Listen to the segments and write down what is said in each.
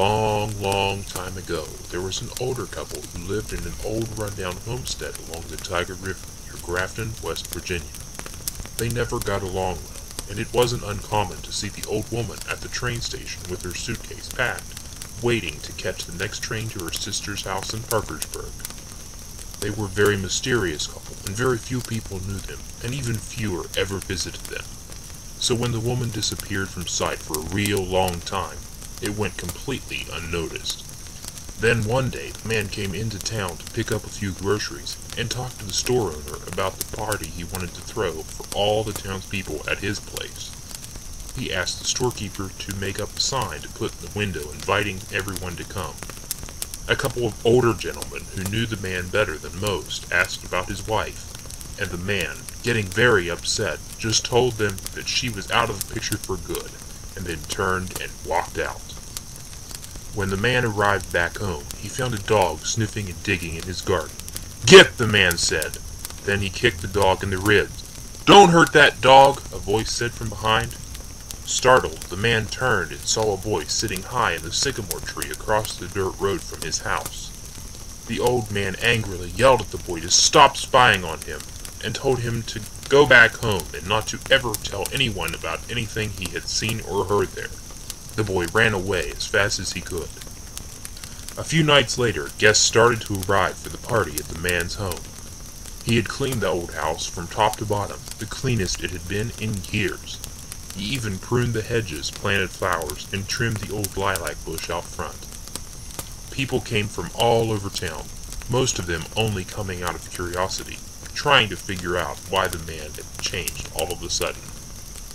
long, long time ago, there was an older couple who lived in an old rundown homestead along the Tiger River near Grafton, West Virginia. They never got along well, and it wasn't uncommon to see the old woman at the train station with her suitcase packed, waiting to catch the next train to her sister's house in Parkersburg. They were a very mysterious couple, and very few people knew them, and even fewer ever visited them. So when the woman disappeared from sight for a real long time, it went completely unnoticed. Then one day, the man came into town to pick up a few groceries and talk to the store owner about the party he wanted to throw for all the townspeople at his place. He asked the storekeeper to make up a sign to put in the window inviting everyone to come. A couple of older gentlemen who knew the man better than most asked about his wife, and the man, getting very upset, just told them that she was out of the picture for good, and then turned and walked out. When the man arrived back home, he found a dog sniffing and digging in his garden. "Get!" the man said. Then he kicked the dog in the ribs. "Don't hurt that dog!" a voice said from behind. Startled, the man turned and saw a boy sitting high in the sycamore tree across the dirt road from his house. The old man angrily yelled at the boy to stop spying on him, and told him to go back home and not to ever tell anyone about anything he had seen or heard there. The boy ran away as fast as he could. A few nights later, guests started to arrive for the party at the man's home. He had cleaned the old house from top to bottom, the cleanest it had been in years. He even pruned the hedges, planted flowers, and trimmed the old lilac bush out front. People came from all over town, most of them only coming out of curiosity, trying to figure out why the man had changed all of a sudden.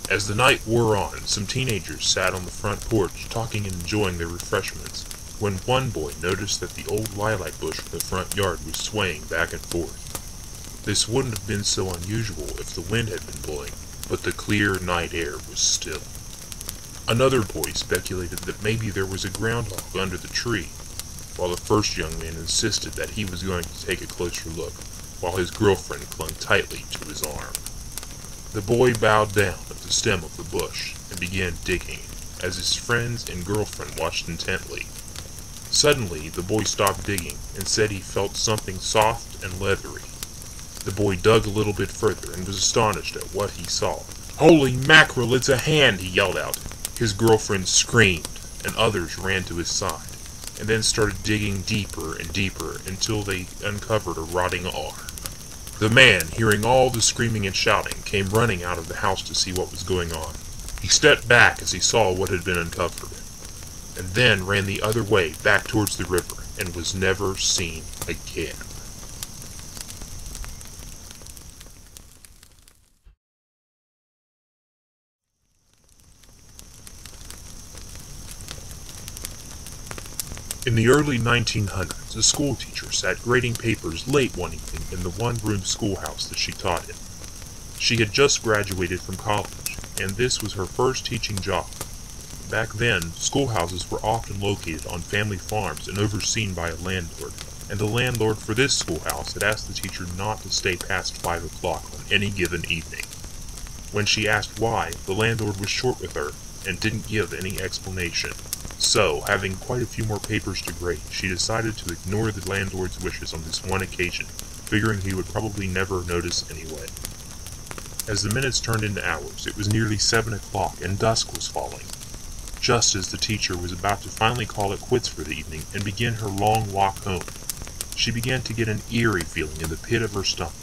As the night wore on, some teenagers sat on the front porch talking and enjoying their refreshments, when one boy noticed that the old lilac bush in the front yard was swaying back and forth. This wouldn't have been so unusual if the wind had been blowing, but the clear night air was still. Another boy speculated that maybe there was a groundhog under the tree, while the first young man insisted that he was going to take a closer look, while his girlfriend clung tightly to his arm. The boy bowed down at the stem of the bush and began digging, as his friends and girlfriend watched intently. Suddenly, the boy stopped digging and said he felt something soft and leathery. The boy dug a little bit further and was astonished at what he saw. "Holy mackerel, it's a hand!" he yelled out. His girlfriend screamed, and others ran to his side, and then started digging deeper and deeper until they uncovered a rotting R. The man, hearing all the screaming and shouting, came running out of the house to see what was going on. He stepped back as he saw what had been uncovered, and then ran the other way back towards the river, and was never seen again. In the early 1900s, a school teacher sat grading papers late one evening in the one-room schoolhouse that she taught in. She had just graduated from college, and this was her first teaching job. Back then, schoolhouses were often located on family farms and overseen by a landlord, and the landlord for this schoolhouse had asked the teacher not to stay past 5 o'clock on any given evening. When she asked why, the landlord was short with her and didn't give any explanation. So, having quite a few more papers to grade, she decided to ignore the landlord's wishes on this one occasion, figuring he would probably never notice anyway. As the minutes turned into hours, it was nearly 7 o'clock and dusk was falling. Just as the teacher was about to finally call it quits for the evening and begin her long walk home, she began to get an eerie feeling in the pit of her stomach,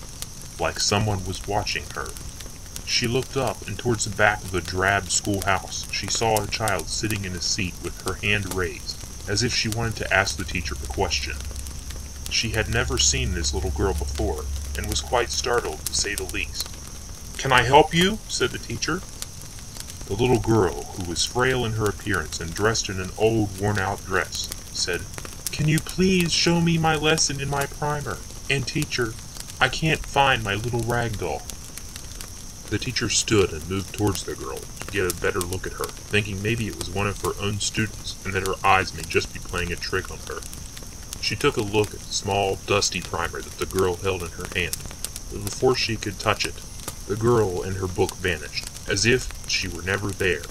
like someone was watching her. She looked up, and towards the back of the drab schoolhouse, she saw a child sitting in a seat with her hand raised, as if she wanted to ask the teacher a question. She had never seen this little girl before, and was quite startled, to say the least. "Can I help you?" said the teacher. The little girl, who was frail in her appearance and dressed in an old, worn-out dress, said, "Can you please show me my lesson in my primer? And teacher, I can't find my little rag doll." The teacher stood and moved towards the girl to get a better look at her, thinking maybe it was one of her own students, and that her eyes may just be playing a trick on her. She took a look at the small, dusty primer that the girl held in her hand, but before she could touch it, the girl and her book vanished, as if she were never there.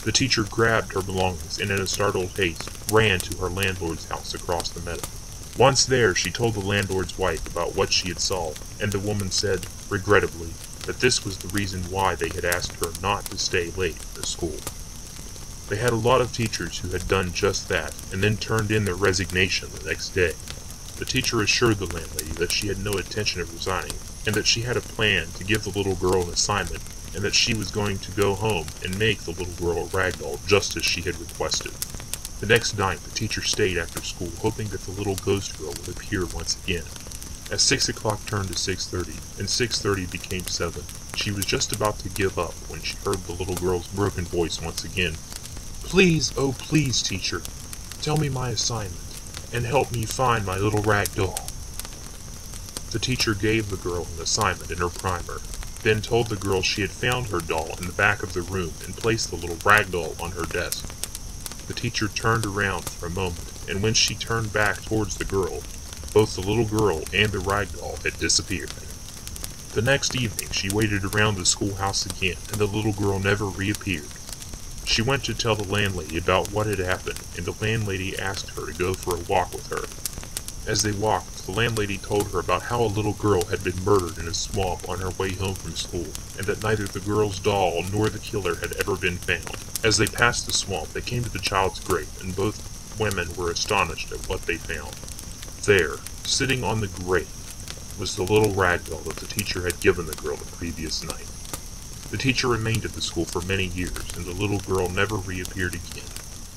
The teacher grabbed her belongings and in a startled haste ran to her landlord's house across the meadow. Once there, she told the landlord's wife about what she had saw, and the woman said, regrettably, that this was the reason why they had asked her not to stay late at school. They had a lot of teachers who had done just that, and then turned in their resignation the next day. The teacher assured the landlady that she had no intention of resigning, and that she had a plan to give the little girl an assignment, and that she was going to go home and make the little girl a rag doll just as she had requested. The next night, the teacher stayed after school, hoping that the little ghost girl would appear once again. As 6 o'clock turned to 6:30, and 6:30 became 7, she was just about to give up when she heard the little girl's broken voice once again. "Please, oh please, teacher, tell me my assignment, and help me find my little rag doll." The teacher gave the girl an assignment in her primer, then told the girl she had found her doll in the back of the room and placed the little rag doll on her desk. The teacher turned around for a moment, and when she turned back towards the girl, both the little girl and the rag doll had disappeared. The next evening she waited around the schoolhouse again, and the little girl never reappeared. She went to tell the landlady about what had happened, and the landlady asked her to go for a walk with her. As they walked, the landlady told her about how a little girl had been murdered in a swamp on her way home from school, and that neither the girl's doll nor the killer had ever been found. As they passed the swamp, they came to the child's grave, and both women were astonished at what they found. There, sitting on the grave, was the little rag doll that the teacher had given the girl the previous night. The teacher remained at the school for many years, and the little girl never reappeared again,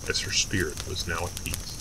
as her spirit was now at peace.